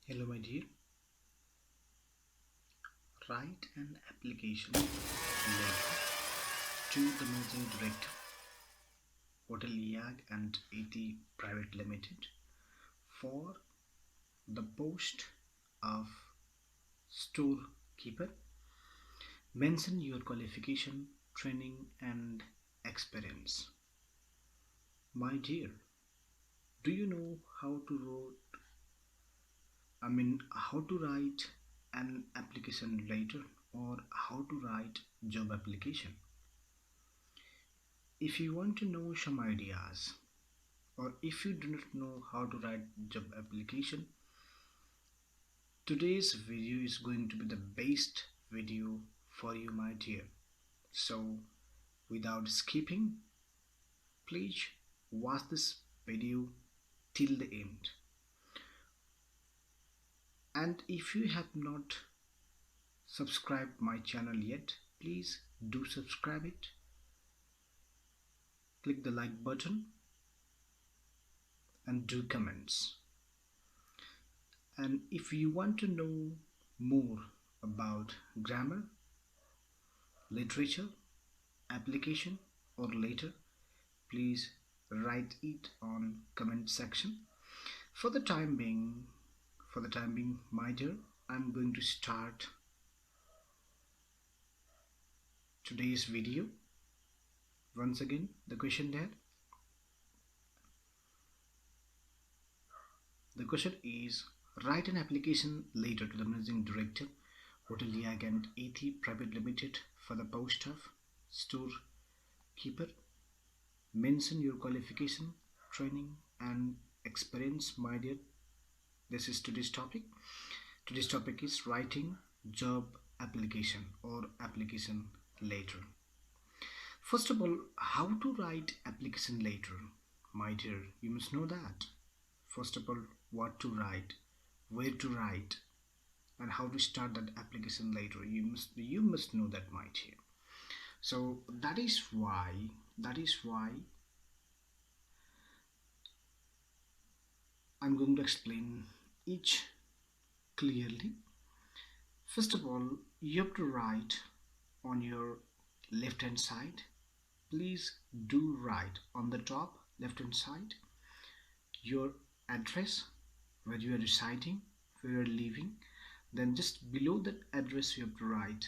Hello, my dear. Write an application letter to the managing director, Hotel YAG and AT Private Limited, for the post of storekeeper. Mention your qualification, training, and experience. My dear, do you know how to write an application letter or how to write job application? If you want to know some ideas, or if you do not know how to write job application, today's video is going to be the best video for you, my dear. So without skipping, please watch this video till the end. And if you have not subscribed my channel yet, please do subscribe it. Click the like button and do comments. And if you want to know more about grammar, literature, application, or later, please write it on comment section. For the time being, my dear, I'm going to start today's video. Once again, the question there. The question is, write an application letter to the managing director, Hotel YAG and AT Private Limited, for the post of storekeeper. Mention your qualification, training, and experience, my dear. This is today's topic. Today's topic is writing job application or application letter. First of all, how to write application letter, my dear, you must know that. First of all, what to write, where to write, and how to start that application letter. You must know that, my dear. So that is why I'm going to explain each clearly. First of all, you have to write on your left hand side. Please do write on the top left hand side your address, where you are residing, where you are living. Then just below that address you have to write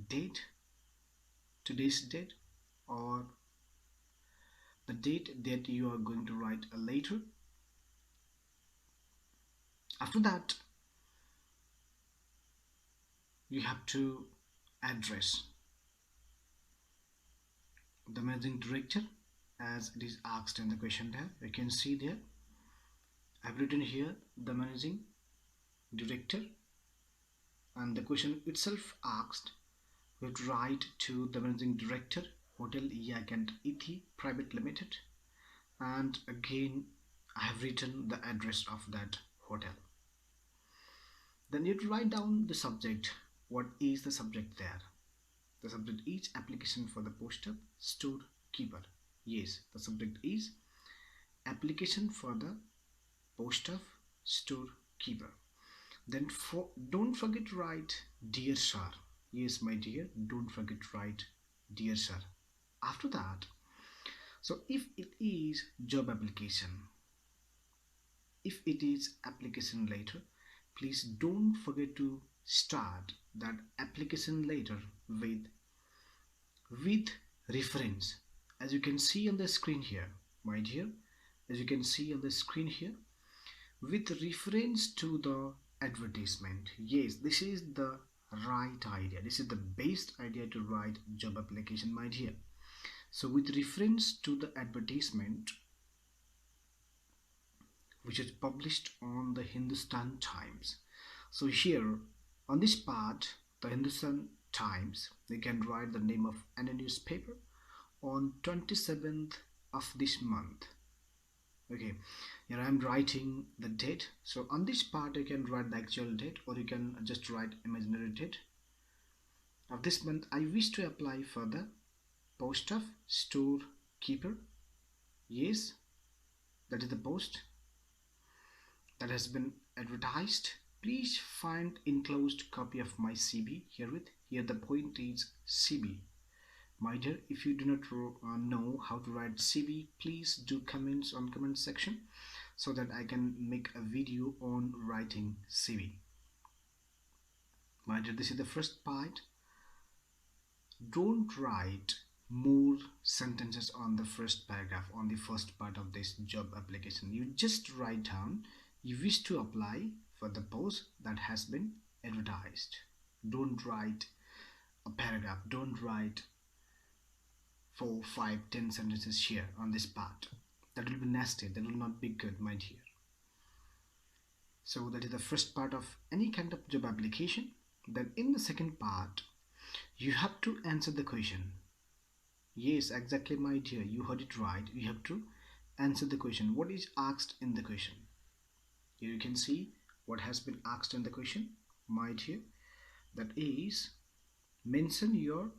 date, today's date, or the date that you are going to write a later. After that, you have to address the managing director as it is asked in the question there. You can see there I've written here the managing director, and the question itself asked we have to write to the managing director, Hotel YAG and AT Private Limited, and again I have written the address of that hotel. Then you have to write down the subject. What is the subject there? The subject is application for the post of storekeeper. Yes, the subject is application for the post of storekeeper. Then don't forget to write dear sir. Yes, my dear, don't forget to write dear sir. After that, so if it is job application, if it is application letter, please don't forget to start that application letter with reference, as you can see on the screen here, my dear, as you can see on the screen here, with reference to the advertisement. Yes, this is the right idea. This is the best idea to write job application, my dear. So with reference to the advertisement which is published on the Hindustan Times. So here on this part, the Hindustan Times, you can write the name of any newspaper on 27th of this month. Okay, here I'm writing the date. So on this part you can write the actual date, or you can just write imaginary date of this month. I wish to apply for the post of storekeeper. Yes, that is the post that has been advertised Please find enclosed copy of my CV herewith. Here the point is CV. My dear, if you do not know how to write CV, please do comments on comment section so that I can make a video on writing CV. My dear, this is the first part. Don't write more sentences on the first paragraph, on the first part of this job application. You just write down you wish to apply for the post that has been advertised. Don't write a paragraph. Don't write 4, 5, 10 sentences here on this part. That will be nasty. That will not be good, my dear. So that is the first part of any kind of job application. Then in the second part, you have to answer the question. Yes, exactly, my dear. You heard it right. You have to answer the question. What is asked in the question? Here you can see what has been asked in the question, my dear. That is, mention your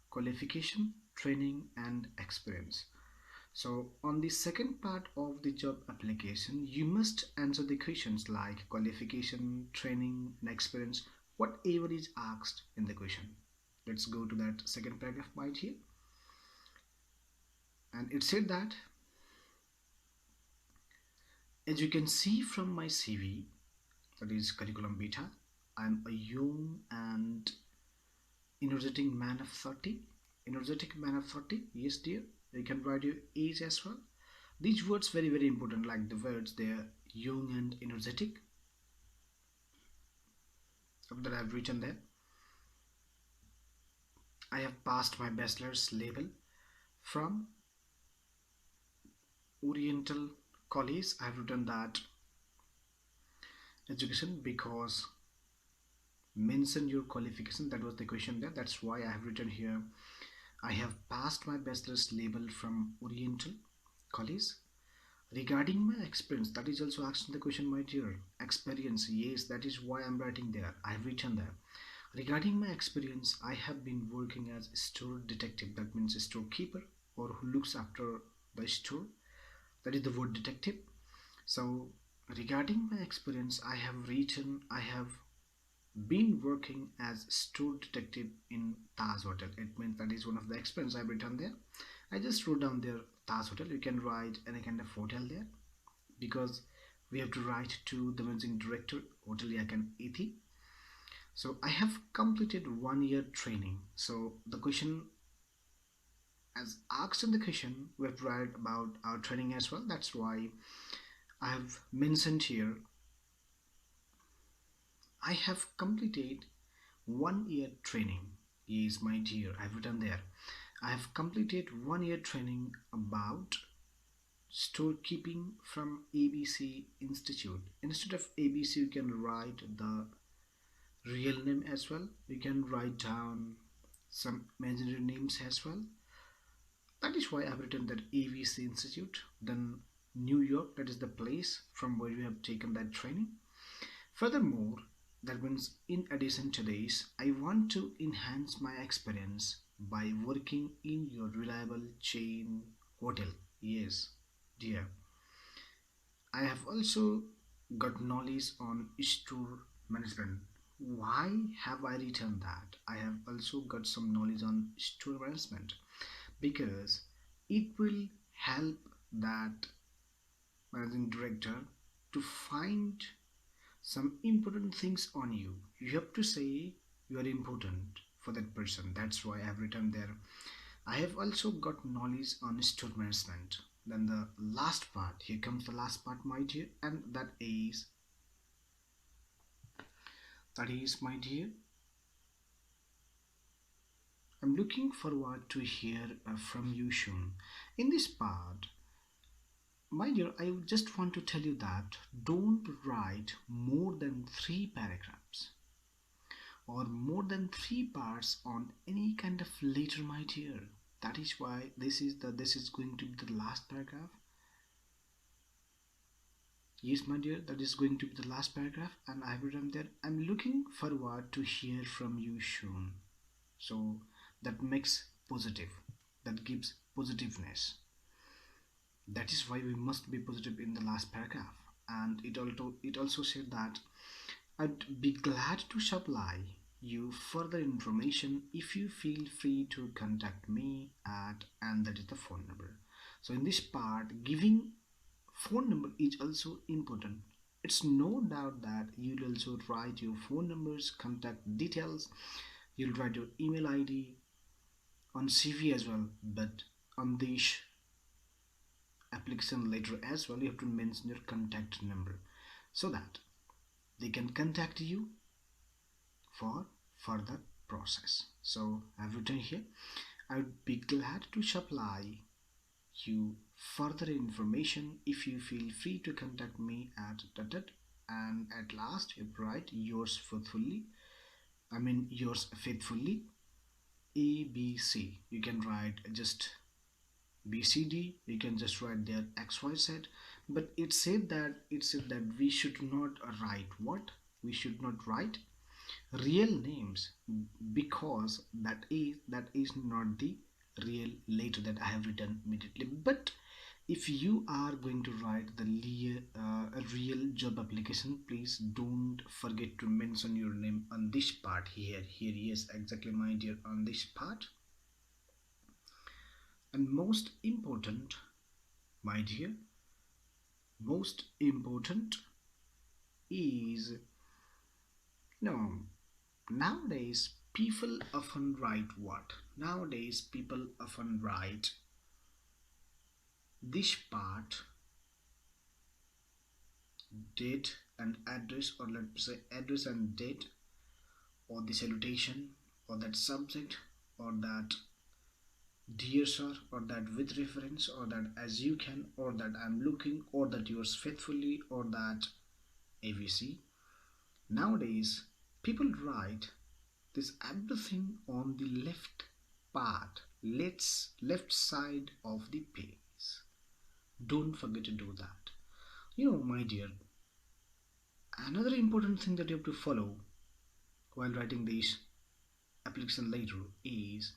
qualification, training, and experience. So on the second part of the job application, you must answer the questions like qualification, training, and experience, whatever is asked in the question. Let's go to that second paragraph right here. And it said that, as you can see from my CV, that is curriculum vitae, I'm a young and energetic man of 30. Energetic man of 30, yes dear. You can write your age as well. These words very important, like the words there, young and energetic, that I've written there. I have passed my bachelor's level from Oriental College. I have written that education because mention your qualification. That was the question there. That's why I have written here, I have passed my bachelor's level from Oriental College. Regarding my experience, that is also asked in the question, my dear. Experience, yes, that is why I'm writing there. I have written there. Regarding my experience, I have been working as a store detective. That means a storekeeper or who looks after the store. That is the word detective. So regarding my experience, I have written, I have been working as store detective in Taj Hotel. It means that is one of the experience I've written there. I just wrote down there Taj Hotel. You can write any kind of hotel there because we have to write to the managing director, Hotel Yakan Ethi. So I have completed 1 year training. So the question, as asked in the question, we have read about our training as well. That's why I have mentioned here, I have completed 1 year training. Yes, my dear, I've written there. I have completed 1 year training about storekeeping from ABC Institute. Instead of ABC, you can write the real name as well. You can write down some imaginary names as well. That is why I've written that ABC Institute. Then New York, that is the place from where we have taken that training. Furthermore, that means in addition to this, I want to enhance my experience by working in your reliable chain hotel. Yes, dear. I have also got knowledge on store management. Why have I written that? I have also got some knowledge on store management because it will help that managing director to find some important things on you. You have to say you are important for that person. That's why I have written there. I have also got knowledge on store management. Then the last part, here comes the last part, my dear, and that is, my dear, I'm looking forward to hear from you soon. In this part, my dear, I just want to tell you that don't write more than 3 paragraphs or more than 3 parts on any kind of letter, my dear. That is why this is going to be the last paragraph. Yes, my dear, that is going to be the last paragraph, and I've written there, I'm looking forward to hear from you soon. So that makes positive, that gives positiveness. That is why we must be positive in the last paragraph. And it also said that I'd be glad to supply you further information if you feel free to contact me at, and that is the phone number. So in this part, giving phone number is also important. It's no doubt that you'll also write your phone numbers, contact details, you'll write your email ID on CV as well, but on this application letter as well, you have to mention your contact number so that they can contact you for further process. So I've written here, I would be glad to supply you further information if you feel free to contact me at that, and at last you write yours faithfully, yours faithfully, ABC. You can write just BCD, you can just write there XYZ, but it said that we should not write what? We should not write real names, because that is not the real letter that I have written immediately. But if you are going to write the a real job application, please don't forget to mention your name on this part here. Yes, exactly, my dear, on this part. And most important, my dear, most important is, no, nowadays people often write what? Nowadays people often write this part, date and address, or let's say address and date, or the salutation, or that subject, or that dear sir, or that with reference, or that as you can, or that I'm looking, or that yours faithfully, or that ABC. Nowadays people write this everything on the left part, left side of the page. Don't forget to do that. My dear, another important thing that you have to follow while writing this application later is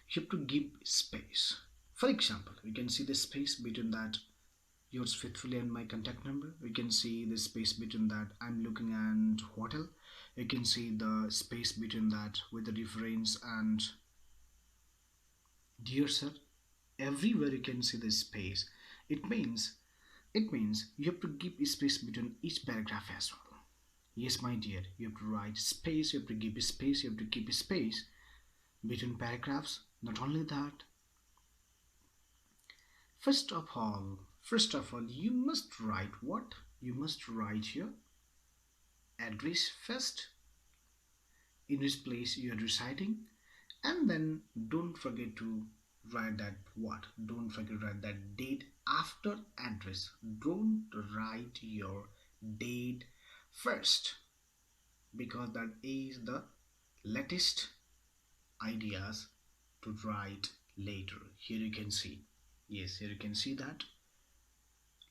you have to give space. For example, you can see the space between that yours faithfully and my contact number. You can see the space between that I'm looking at hotel. You can see the space between that with the reference and dear sir. Everywhere you can see the space. It means you have to give space between each paragraph as well. Yes, my dear, you have to write space, you have to give space, you have to keep space between paragraphs. Not only that, first of all, you must write what? You must write your address first, in which place you are residing, and then don't forget to write that what? Don't forget to write that date after address. Don't write your date first, because that is the latest ideas to write later. Here you can see, yes, here you can see that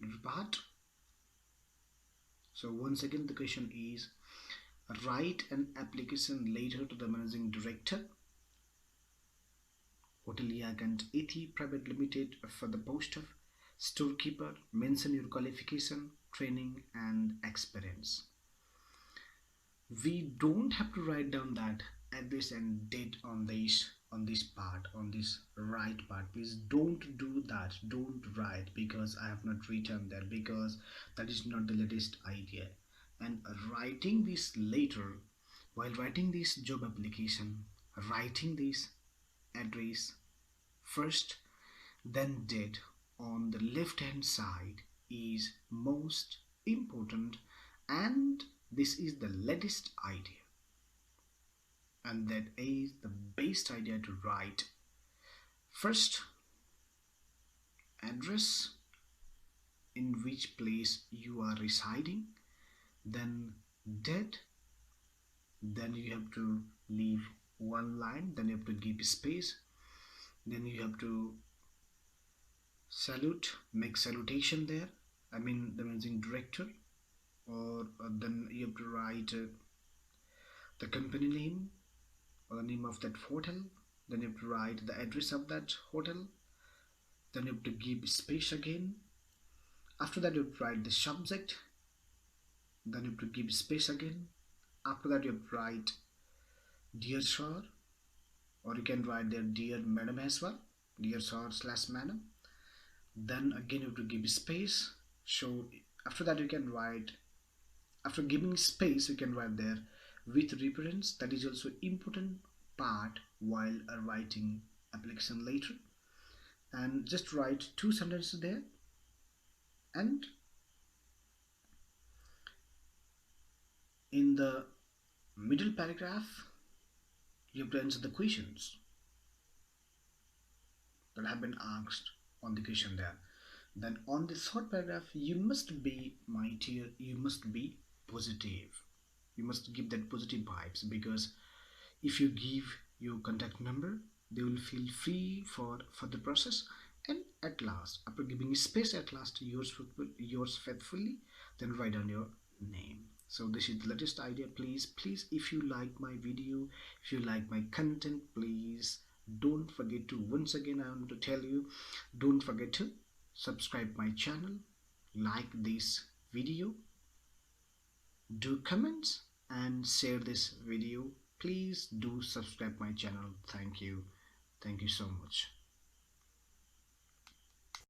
little part. So once again the question is, write an application later to the managing director, Hotel Yagant ET Private Limited, for the post of storekeeper. Mention your qualification, training and experience. We don't have to write down that address and date on this part, on this right part. Please don't do that. Don't write, because I have not written that, because that is not the latest idea. And writing this later, while writing this job application, writing this address first, then date on the left hand side is most important, and this is the latest idea, and that is the best idea to write. First, address, in which place you are residing, then date, then you have to leave one line, then you have to give space, then you have to make salutation there, the managing director, or then you have to write the company name, or the name of that hotel, then you have to write the address of that hotel, then you have to give space again. After that you have to write the subject, then you have to give space again, After that, you write dear sir, or you can write there dear madam as well, dear sir slash madam. Then again you have to give space. So after that you can write, after giving space you can write there with reference. That is also important part while writing application later. And just write two sentences there, and in the middle paragraph you have to answer the questions that have been asked on the question there. Then on the third paragraph, you must be, my dear, you must be positive. You must give that positive vibes, because if you give your contact number, they will feel free for the process. And at last, after giving space, at last yours faithfully, then write down your name. So this is the latest idea. Please, if you like my video, if you like my content, please don't forget to, once again I want to tell you, don't forget to subscribe my channel, like this video, do comments and share this video. Please do subscribe my channel. Thank you so much.